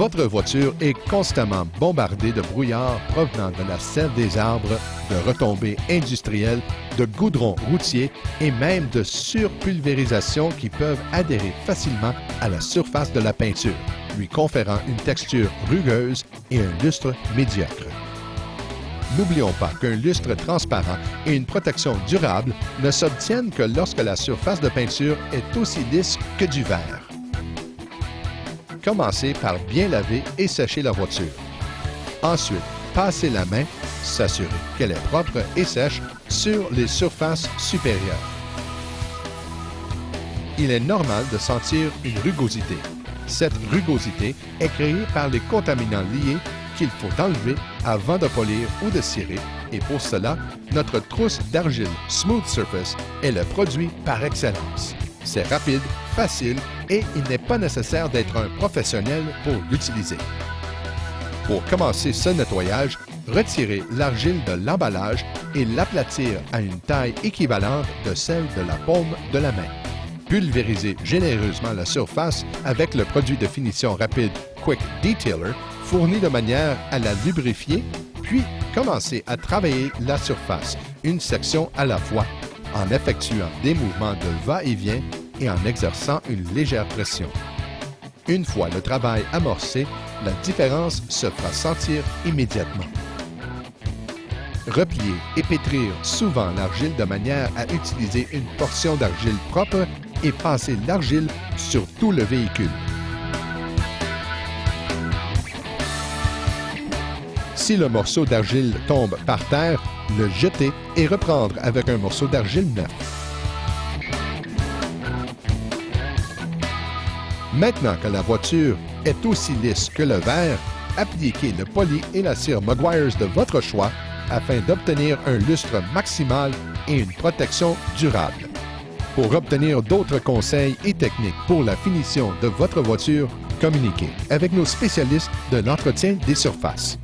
Votre voiture est constamment bombardée de brouillard provenant de la sève des arbres, de retombées industrielles, de goudron routier et même de surpulvérisation qui peuvent adhérer facilement à la surface de la peinture, lui conférant une texture rugueuse et un lustre médiocre. N'oublions pas qu'un lustre transparent et une protection durable ne s'obtiennent que lorsque la surface de peinture est aussi lisse que du verre. Commencez par bien laver et sécher la voiture. Ensuite, passez la main, s'assurer qu'elle est propre et sèche sur les surfaces supérieures. Il est normal de sentir une rugosité. Cette rugosité est créée par les contaminants liés qu'il faut enlever avant de polir ou de cirer, et pour cela, notre trousse d'argile Smooth Surface est le produit par excellence. C'est rapide, facile et il n'est pas nécessaire d'être un professionnel pour l'utiliser. Pour commencer ce nettoyage, retirez l'argile de l'emballage et l'aplatir à une taille équivalente de celle de la paume de la main. Pulvérisez généreusement la surface avec le produit de finition rapide Quick Detailer, fourni de manière à la lubrifier, puis commencez à travailler la surface, une section à la fois, en effectuant des mouvements de va-et-vient et en exerçant une légère pression. Une fois le travail amorcé, la différence se fera sentir immédiatement. Repliez et pétrir souvent l'argile de manière à utiliser une portion d'argile propre et passer l'argile sur tout le véhicule. Si le morceau d'argile tombe par terre, le jeter et reprendre avec un morceau d'argile neuf. Maintenant que la voiture est aussi lisse que le verre, appliquez le poli et la cire Meguiar's de votre choix afin d'obtenir un lustre maximal et une protection durable. Pour obtenir d'autres conseils et techniques pour la finition de votre voiture, communiquez avec nos spécialistes de l'entretien des surfaces.